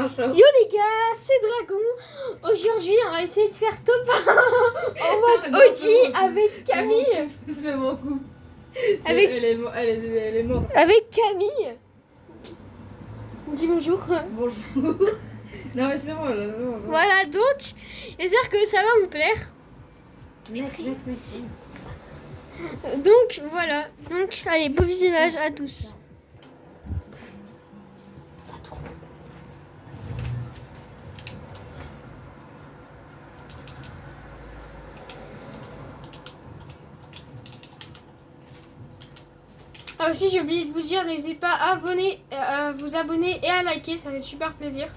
Yo les gars, c'est Dragon. Aujourd'hui, on va essayer de faire top 1 en mode Non, OG avec Camille. C'est mon coup. Avec- Elle est morte. Avec Camille. Dis bonjour. Bonjour. Non mais c'est bon, là, c'est bon. c'est bon. Voilà, donc, j'espère que ça va vous plaire. Mec, c'est bon. Donc, voilà. Donc, allez, beau visionnage à tous. Ah aussi, j'ai oublié de vous dire, n'hésitez pas à vous abonner et à liker, ça fait super plaisir.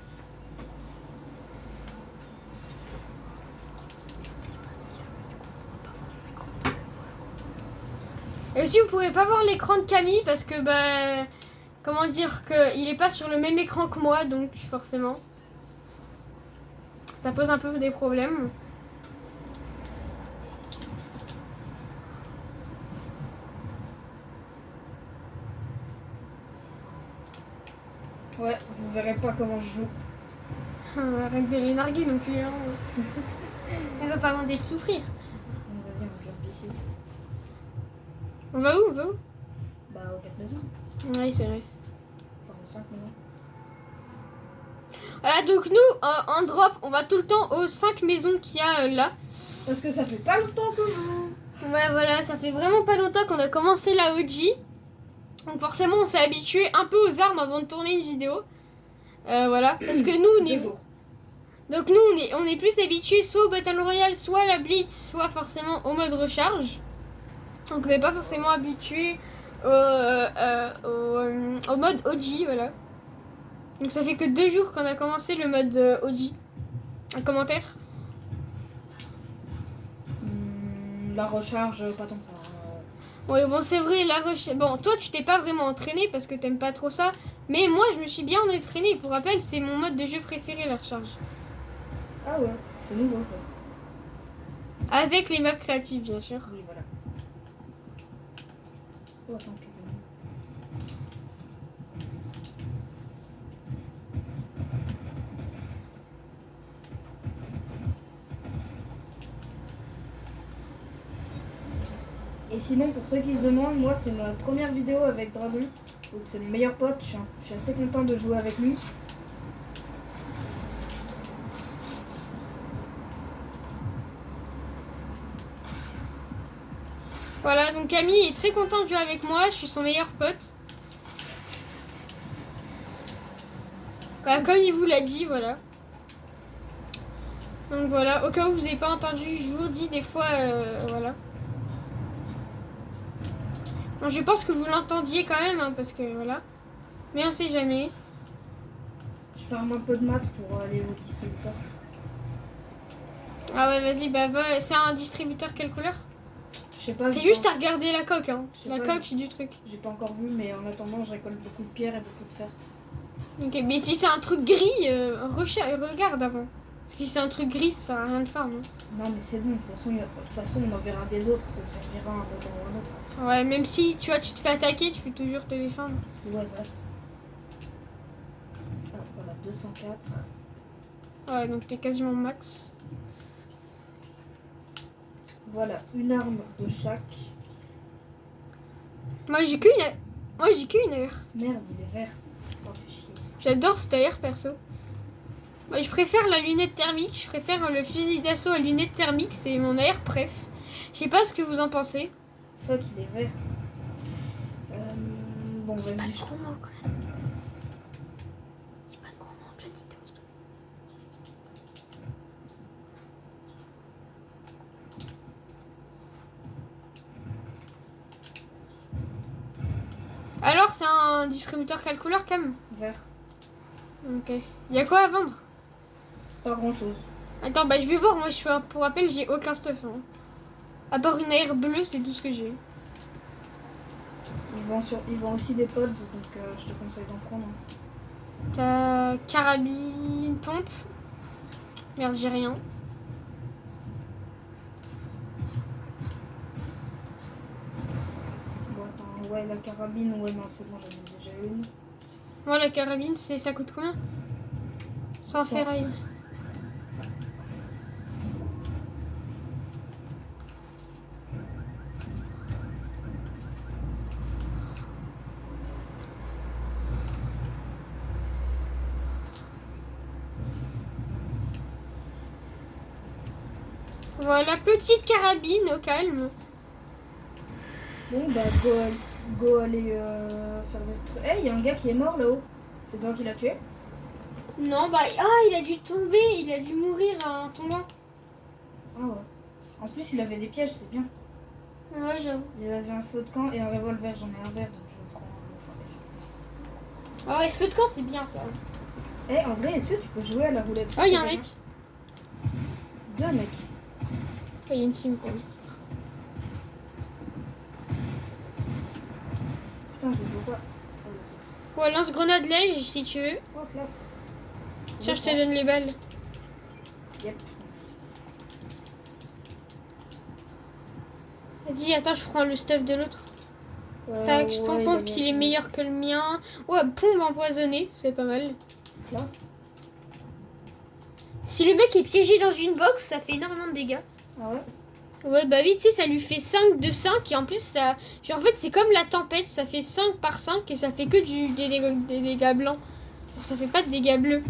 Et aussi, vous pourrez pas voir l'écran de Camille parce que, bah, comment dire, qu'il est pas sur le même écran que moi, donc forcément, ça pose un peu des problèmes. Ouais, vous verrez pas comment je joue. Arrête de les narguer non plus. Hein. Elles ont pas demandé de souffrir. Vas-y, on jump ici. On va où? On va où? Bah, aux 4 maisons. Oui, c'est vrai. Enfin, aux 5 maisons. Voilà, donc nous, en drop, on va tout le temps aux 5 maisons qu'il y a là. Parce que ça fait pas longtemps que vous. Ouais, voilà, ça fait vraiment pas longtemps qu'on a commencé la OG. Donc forcément, on s'est habitué un peu aux armes avant de tourner une vidéo. Voilà, parce que nous, on est... 2 jours. Donc nous, on est plus habitués soit au Battle Royale, soit à la Blitz, soit forcément au mode recharge. Donc on n'est pas forcément habitué au mode OG, voilà. Donc ça fait que 2 jours qu'on a commencé le mode OG. Un commentaire? La recharge, pas tant que ça. Ouais, bon, c'est vrai, la recharge... Bon, toi, tu t'es pas vraiment entraîné parce que t'aimes pas trop ça. Mais moi, je me suis bien entraîné. Pour rappel, c'est mon mode de jeu préféré, la recharge. Ah ouais, c'est nouveau ça. Avec les maps créatives, bien sûr. Oui, voilà. Oh, attends, qu'est-ce Et sinon, pour ceux qui se demandent, moi c'est ma première vidéo avec Dragon. Donc c'est mon meilleur pote, je suis assez content de jouer avec lui. Voilà, donc Camille est très content de jouer avec moi. Je suis son meilleur pote. Voilà, comme il vous l'a dit, voilà. Donc voilà, au cas où vous n'avez pas entendu, je vous dis des fois, voilà. Bon, je pense que vous l'entendiez quand même, hein, parce que voilà. Mais on sait jamais. Je ferme un peu de maths pour aller au distributeur. Ah ouais, vas-y, bah va. C'est un distributeur quelle couleur? Je sais pas. T'es juste à regarder la coque, hein. Je sais La pas, coque du truc. J'ai pas encore vu, mais en attendant, je récolte beaucoup de pierres et beaucoup de fer. Ok, mais si c'est un truc gris, regarde avant. Parce que si c'est un truc gris, ça sert à rien de farm. Hein. Non, mais c'est bon, de toute façon, on en verra des autres, ça me servira un moment ou un autre. Ouais, même si tu vois, tu te fais attaquer, tu peux toujours te défendre. Ouais, ouais. Ah, voilà, 204. Ouais, donc t'es quasiment max. Voilà, une arme de chaque. Moi j'ai qu'une AR. Merde, il est vert. Oh, fais chier. J'adore cette AR perso. Moi je préfère la lunette thermique, je préfère le fusil d'assaut à lunette thermique, c'est mon AR préf. Je sais pas ce que vous en pensez. Fuck, il est vert. Bon, vas-y. Pas trop mots quand même. Dis pas de gros mots en pleine vidéo. Alors c'est un distributeur quelle couleur Cam? Vert. Ok. Y a quoi à vendre? Pas grand chose. Attends, bah je vais voir, moi je suis pour rappel j'ai aucun stuff. Hein. À part une AR bleue, c'est tout ce que j'ai. Ils vendent aussi des pods, donc je te conseille d'en prendre. T'as carabine, pompe. Merde, j'ai rien. Bon, attends, ouais, la carabine, ouais, non, c'est bon, j'en ai déjà une. Moi la carabine, ça coûte combien? Sans ferraille. Voilà, petite carabine au calme. Bon, bah, go aller faire des trucs. Eh, il y a un gars qui est mort là-haut. C'est toi qui l'as tué? Non, bah, il a dû tomber, il a dû mourir en tombant. Ah ouais. En plus, il avait des pièges, c'est bien. Ouais, j'avoue. Il avait un feu de camp et un revolver. J'en ai un vert, donc je prends un. Ah ouais, feu de camp, c'est bien ça. Eh, en vrai, est-ce que tu peux jouer à la roulette? Oh, il y a un mec. Deux mecs. Il y a une team, quoi. Putain, je vois pas. Ouais, lance-grenade lège si tu veux. Oh, classe. Tiens, je te donne les balles. Yep, merci. Vas-y, attends, je prends le stuff de l'autre. Tac, sans ouais, pompe qu'il est meilleur que le mien. Ouais, pompe empoisonnée, c'est pas mal. Classe. Si le mec est piégé dans une box, ça fait énormément de dégâts. Ah ouais? Ouais, bah oui, tu sais, ça lui fait 5 de 5 et en plus, ça. Genre, en fait, c'est comme la tempête, ça fait 5 par 5 et ça fait que des dégâts blancs. Genre, ça fait pas de dégâts bleus.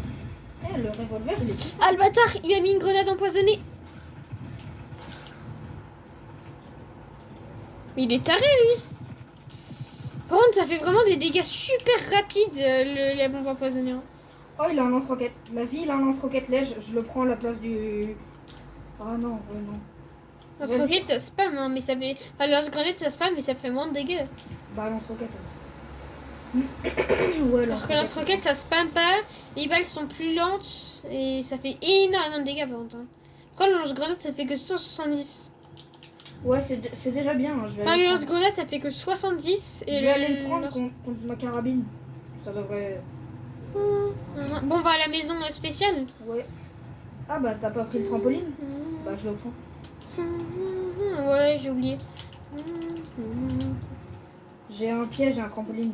Eh, le revolver, il est puissant. Ah, le bâtard, il m'a mis une grenade empoisonnée. Mais il est taré, lui. Par contre, ça fait vraiment des dégâts super rapides, la bombe empoisonnée. Hein. Oh, il a un lance-roquette. Ma vie, il a un lance-roquette lège. Je le prends à la place du. Ah non, vraiment. Lance-roquette, ça spam, hein, mais ça fait. Enfin, lance-grenade, ça spam, mais ça fait moins de dégâts. Bah, lance-roquette. Ouais, Alors que lance-roquette, ça spam pas, les balles sont plus lentes et ça fait énormément de dégâts par contre. Après, le lance-grenade, ça fait que 170. Ouais, c'est déjà bien. Hein. Je vais Enfin, aller le le lance-grenade, ça fait que 70. Et je vais aller le prendre contre ma carabine. Ça devrait. Bon, on va à la maison spéciale. Ouais. Ah bah, t'as pas pris le trampoline? Bah, je le prends. Ouais, j'ai oublié. J'ai un piège et un trampoline.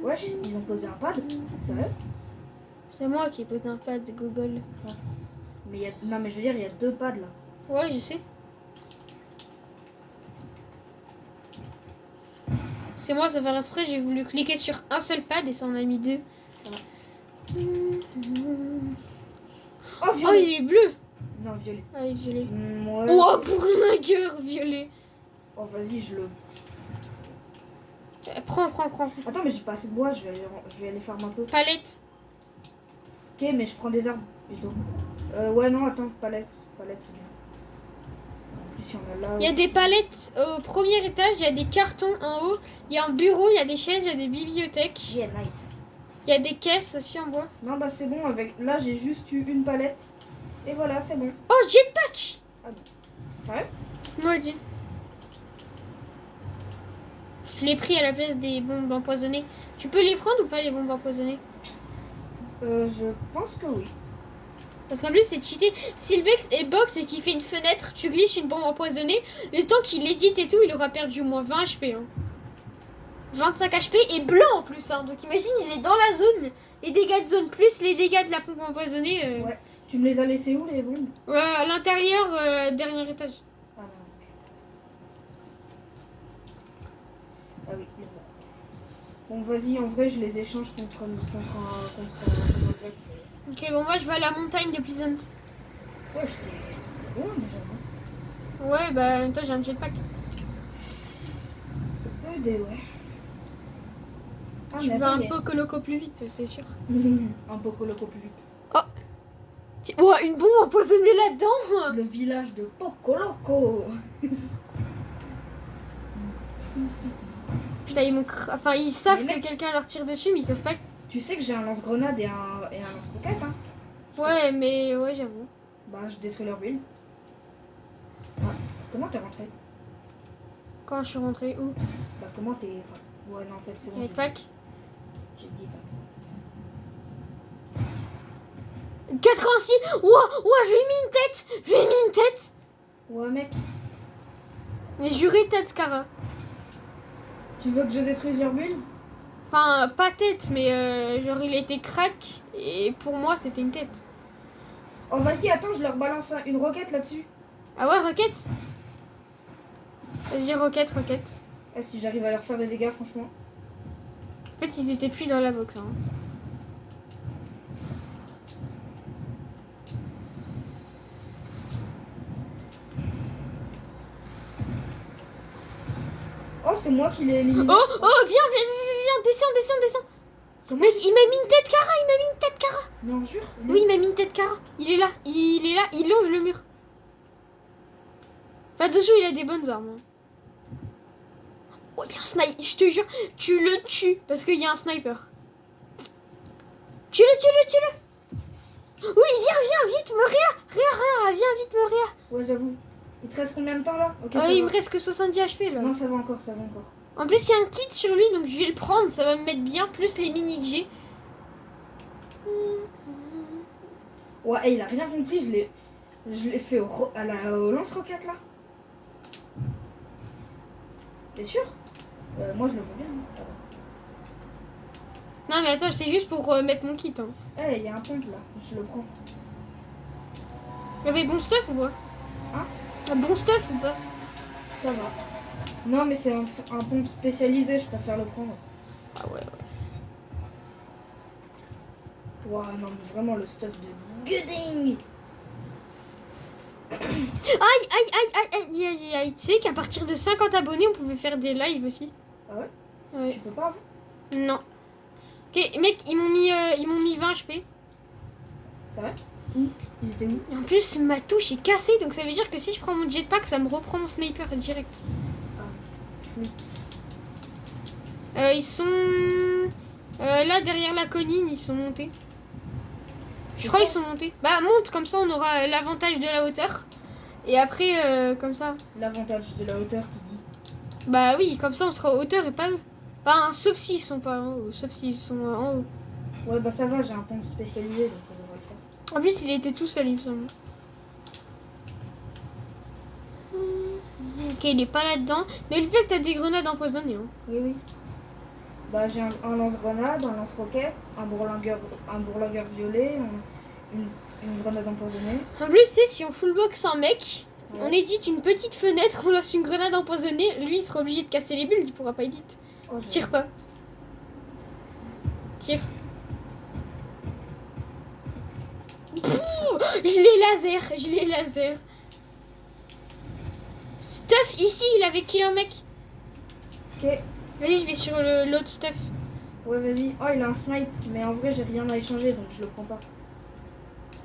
Wesh, ils ont posé un pad? Sérieux? C'est moi qui ai posé un pad de Google. Mais il y a... Non, mais je veux dire, il y a deux pads là. Ouais, je sais. C'est moi, ça fait exprès, j'ai voulu cliquer sur un seul pad et ça en a mis deux. Voilà. Oh, Oh, violet! il est bleu! Non, violet. Ah, il est violet. Ouais. Oh, pour ma gueule, violet! Oh, vas-y, je le. Prends. Attends, mais j'ai pas assez de bois, je vais aller faire un peu. Palette. Ok, mais je prends des arbres plutôt. Ouais, non, attends, palette. Palette, c'est bien. En plus, il y en a là. Il y a aussi. des palettes au premier étage, il y a des cartons en haut, il y a un bureau, il y a des chaises, il y a des bibliothèques. Yeah, nice. Il y a des caisses aussi en bois. Non, bah c'est bon, avec. Là, j'ai juste eu une palette. Et voilà, c'est bon. Oh, jetpack! Sérieux? Moi, dis. Je l'ai pris à la place des bombes empoisonnées. Tu peux les prendre ou pas, les bombes empoisonnées? Je pense que oui. Parce qu'en plus, c'est cheaté. Si le mec est box et qu'il fait une fenêtre, tu glisses une bombe empoisonnée, le temps qu'il édite et tout, il aura perdu au moins 20 HP. Hein. 25 HP et blanc en plus. Hein. Donc imagine, il est dans la zone. Les dégâts de zone plus les dégâts de la bombe empoisonnée. Ouais. Tu me les as laissés où, les bombes? Ouais, à l'intérieur, dernier étage. Ah non, ok. Ah oui, les voilà. Bon, vas-y, en vrai, je les échange contre un revolver. Ok, bon, moi je vais à la montagne de Pleasant. Ouais, t'es loin déjà, non? Ouais, bah en même temps, j'ai un jetpack. Ça peut aider, ouais. Ah, Tu mais vas attends, un Poco Loco plus vite, c'est sûr. un Poco Loco plus vite. Oh, une bombe empoisonnée là-dedans. Le village de Poco Loco. Putain, enfin, ils savent Mais que mec- quelqu'un leur tire dessus, mais ils savent pas. Tu sais que j'ai un lance-grenade et un lance-roquette, hein? Ouais, mais ouais, j'avoue. Bah, je détruis leur build. Ouais. Comment t'es rentré? Quand je suis rentrée, où? Bah, comment t'es. Enfin, ouais, non, en fait, c'est bon. Jetpack. J'ai dit, t'as. 86. Ouah, je lui ai mis une tête. Ouais, mec, Mais juré, tête, Scara. tu veux que je détruise leur build? Enfin, pas tête, mais genre il était crack. Et pour moi, c'était une tête. Oh, vas-y, attends, je leur balance une roquette là-dessus. Ah ouais, roquette. Vas-y, roquette, roquette. Est-ce que j'arrive à leur faire des dégâts, franchement? En fait, ils étaient plus dans la box. Hein. Oh, c'est moi qui l'ai éliminé. Oh, oh, viens, descends. Comment? Mec, il m'a mis une tête cara, Non, jure. Oui, il m'a mis une tête cara. Il est là, il longe le mur. Enfin, dessous, il a des bonnes armes. Hein. Oh, il y a un sniper, je te jure, tu le tues parce qu'il y a un sniper. Tue-le. Oui, viens, vite, Réa, viens vite, Réa. Ouais, j'avoue. Il te reste combien de temps là? Ok, Ah, ça il va. me reste que 70 HP là. Non, ça va encore. En plus, il y a un kit sur lui, donc je vais le prendre, ça va me mettre bien, plus les mini que j'ai. Ouais, et il a rien compris, je l'ai fait au lance-roquette là. T'es sûr? Moi je le vois bien. Hein. Non, mais attends, c'est juste pour mettre mon kit. Hein. Eh, il y a un pompe là, je le prends. Il y avait bon stuff ou pas? Hein? Un bon stuff ou pas? Ça va. Non, mais c'est un pompe spécialisé, je préfère le prendre. Ah ouais. Ouah, non, mais vraiment le stuff de Gooding. Aïe. Tu sais qu'à partir de 50 abonnés, on pouvait faire des lives aussi. Ah ouais? Ouais. Tu peux pas avant? Non. Ok, mec, ils m'ont mis 20 HP. C'est vrai? Où? Ils étaient où? Et en plus, ma touche est cassée, donc ça veut dire que si je prends mon jetpack, ça me reprend mon sniper direct. Flûte. Ils sont là derrière la colline, ils sont montés. Je crois qu'ils sont montés. Bah monte, comme ça on aura l'avantage de la hauteur. Et après, comme ça. L'avantage de la hauteur qui dit. Bah oui, comme ça on sera en hauteur et pas eux. Enfin, sauf s'ils sont pas en haut, sauf s'ils sont en haut. Ouais, bah ça va, j'ai un pompe spécialisé donc ça devrait le faire. En plus, il était tout seul, il me semble. Ok, il est pas là-dedans. N'oublie pas que t'as des grenades empoisonnées. Hein. Oui. Bah j'ai un lance-grenade, un lance-roquette, un bourlingueur violet, une grenade empoisonnée. En plus, tu sais, si on full box un mec, Ouais. on édite une petite fenêtre, on lance une grenade empoisonnée, lui il sera obligé de casser les bulles, il pourra pas éditer. Oh, j'ai- Tire pas. Tire. Je l'ai laser. Stuff, ici, il avait kill un mec. Ok, Vas-y, je vais sur l'autre stuff. ouais vas-y. Oh il a un snipe, mais en vrai j'ai rien à échanger donc je le prends pas.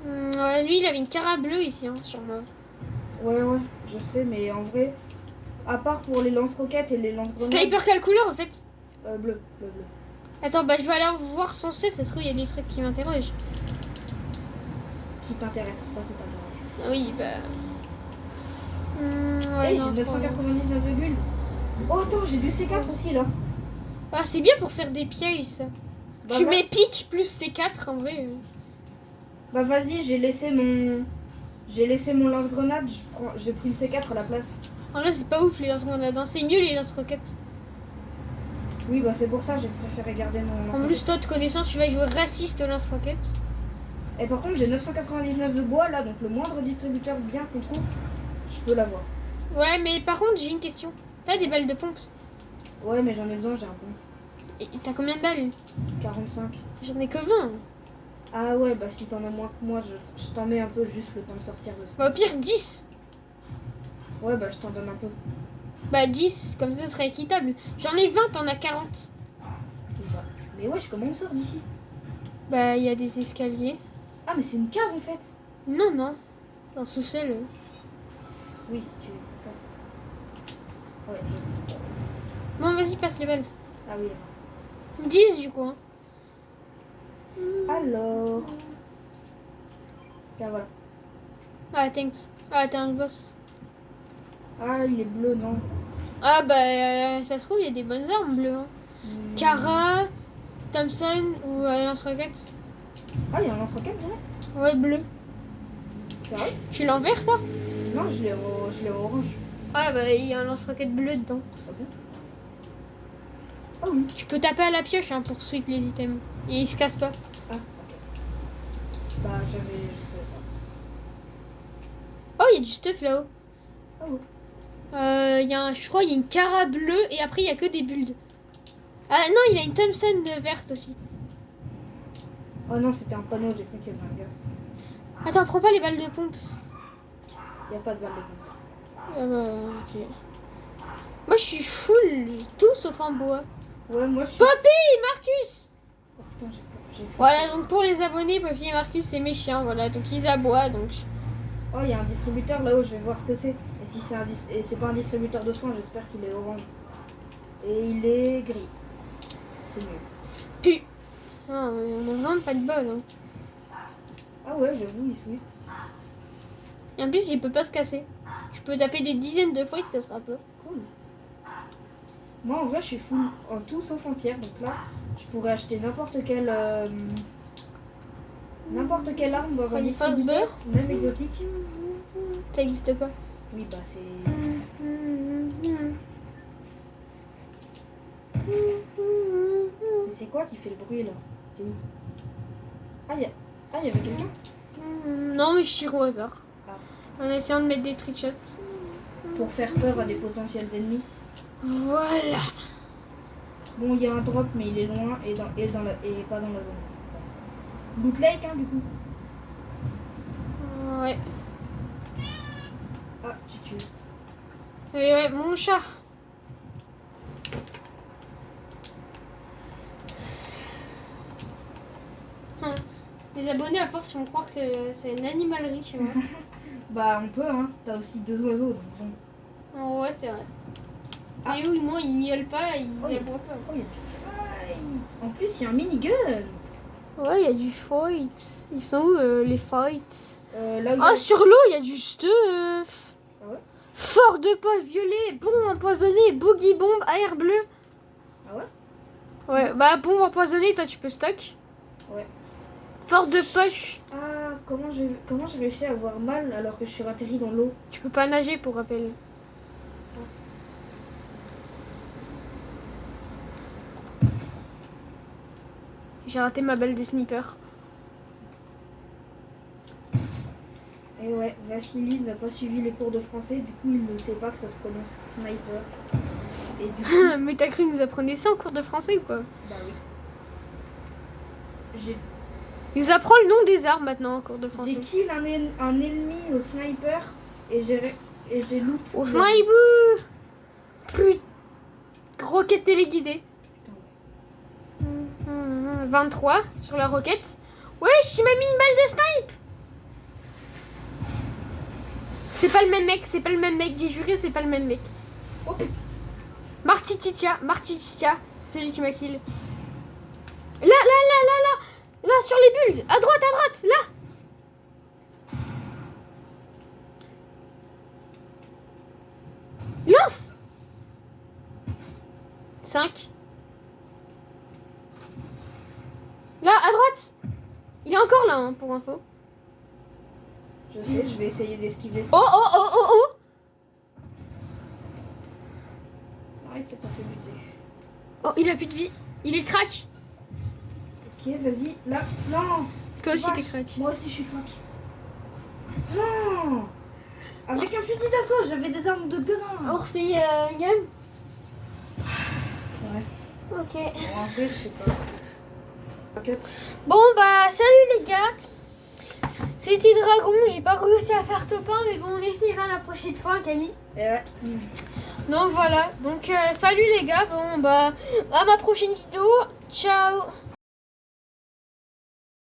Ouais, lui, il avait une cara bleue ici, hein, sur moi. Ouais, je sais, mais en vrai, à part pour les lance-roquettes et les lance-grenades. Sniper quelle couleur, en fait? Bleu. Attends, bah je vais aller voir son stuff, ça se trouve, il y a des trucs qui m'interrogent. Qui t'intéresse, pas qui t'intéresse. Ah oui, bah... ouais, Hey, non, j'ai trop bien. 999. Oh attends, j'ai du C4 aussi là. Ah, c'est bien pour faire des pièges, ça. Bah, Tu va- mets pique plus C4, en vrai. Bah vas-y, j'ai laissé mon lance-grenade, j'ai pris une C4 à la place. En vrai, c'est pas ouf les lance-grenades, hein. C'est mieux les lance-roquettes. Oui, bah c'est pour ça j'ai préféré garder mon En lance-roquette. plus, toi, te connaissant, tu vas jouer raciste au lance-roquettes. Et par contre, j'ai 999 de bois là, donc le moindre distributeur bien qu'on trouve, je peux l'avoir. Ouais, mais par contre, j'ai une question. T'as des balles de pompe? Ouais, mais j'en ai besoin, j'ai un pompe. Et t'as combien de balles? 45. J'en ai que 20. Ah ouais, bah si t'en as moins que moi, je t'en mets un peu juste le temps de sortir de ça. Bah, au pire, 10. Ouais, bah je t'en donne un peu. Bah, 10, comme ça, ce serait équitable. J'en ai 20, t'en as 40. Bah, mais wesh, comment on sort d'ici? Bah, il y a des escaliers. Ah, mais c'est une cave en fait. Non. Un sous-sol. Oui, si tu veux. Ouais. Bon, vas-y, passe les balles. Ah oui, 10, du coup. Hein. alors. Tiens, voilà. Ah, thanks. Ah, t'es un boss. Ah, il est bleu, non. Ah, bah, ça se trouve, il y a des bonnes armes bleues. Hein. Cara, Thompson ou lance-roquette. Ah, il y a un lance-roquette, là? Ouais, bleu. Sérieux? Tu l'envers, toi? Non, je l'ai au orange. Ah, bah, il y a un lance-roquette bleu dedans. Ah bon? Oh oui. Tu peux taper à la pioche hein, pour sweep les items. Et ils se cassent pas. Ah, ok. Bah, je savais pas. Oh, il y a du stuff là-haut. Oh. Je crois il y a une cara bleue et après il y a que des builds. Ah non, il a une Thompson verte aussi. Oh non, c'était un panneau, j'ai cru qu'il y avait un gars. Attends, prends pas les balles de pompe. Il n'y a pas de balle de pompe. Ah bah, ok. Moi je suis full, tout sauf en bois. Ouais, moi je suis. Poppy, Marcus. Oh, putain, j'ai fait. Voilà, donc pour les abonnés, Poppy et Marcus c'est mes chiens, voilà, donc ils aboient donc. Oh, il y a un distributeur là-haut, je vais voir ce que c'est. Et si c'est et c'est pas un distributeur de soins, j'espère qu'il est orange. Et il est gris. C'est mieux. Pu. Ah, on a vraiment pas de bol. Hein. Ah ouais, j'avoue, il sweep. Et en plus, il peut pas se casser. Tu peux taper des dizaines de fois, il se cassera pas. Cool. Moi en vrai, je suis full en tout sauf en pierre, donc là, je pourrais acheter n'importe quelle arme dans un Fanny distributeur, Fazbear. même exotique. Ça existe pas. Oui, bah c'est. Mais c'est quoi qui fait le bruit là? T'es où? Ah, y avait quelqu'un? Non, mais je tire au hasard. Ah. En essayant de mettre des trickshots. Pour faire peur à des potentiels ennemis. Voilà. Bon, il y a un drop, mais il est loin et pas dans la zone. Loot Lake, hein, du coup. Ouais. Ah, tu tues. Et ouais, mon chat. Les abonnés, à force, ils vont croire que c'est une animalerie chez moi. Bah, on peut, hein. T'as aussi 2 oiseaux, donc bon. Oh, ouais, c'est vrai. Ah. Et où, moi, ils miaulent pas, ils Oh, aboient pas. Oh, il y a du fight. En plus, il y a un minigun. Ouais, il y a du fight. Ils sont où, les fights? Là où Ah, sur l'eau, il y a du stuff. Ah ouais? Fort de poche violet, bombe empoisonnée, boogie bombe, air bleu. Ah ouais? Ouais, bah bombe empoisonnée, toi tu peux stock. Ouais. Fort de poche. Ah, comment j'ai réussi à avoir mal alors que je suis atterri dans l'eau? Tu peux pas nager pour rappel. J'ai raté ma balle de sniper. Et ouais, Vassili n'a pas suivi les cours de français, du coup il ne sait pas que ça se prononce sniper. Et du coup, Mais t'as cru que nous apprenait ça en cours de français ou quoi? bah oui. J'ai Il nous apprend le nom des armes maintenant en cours de français. kill un ennemi au sniper et j'ai loot. Au sniper. Plus roquette téléguidée. Putain, ouais. 23 sur la roquette. Ouais, il m'a mis une balle de snipe. C'est pas le même mec, j'ai juré, c'est pas le même mec. Oh putain. Martitia, c'est celui qui m'a kill. Là, sur les bulles, à droite, là. Lance. 5. Là, à droite. Il est encore là, hein, pour info. Je sais, je vais essayer d'esquiver ça. Oh. Ah, il s'est pas fait buter. Oh, il a plus de vie. Il est crack. Ok, vas-y, là. Non. Toi aussi, Vache, t'es crack. Moi aussi, je suis crack. Non. Avec un fusil d'assaut, j'avais des armes de gueudin. On refait une game. Ouais. Ok. Bon, en vrai, je sais pas. Cut. Bon, bah, salut les gars. C'était Dragon. J'ai pas réussi à faire top 1, mais bon, on essaiera la prochaine fois, Camille. Et ouais. Donc voilà. Donc, salut les gars. Bon, bah, à ma prochaine vidéo. Ciao.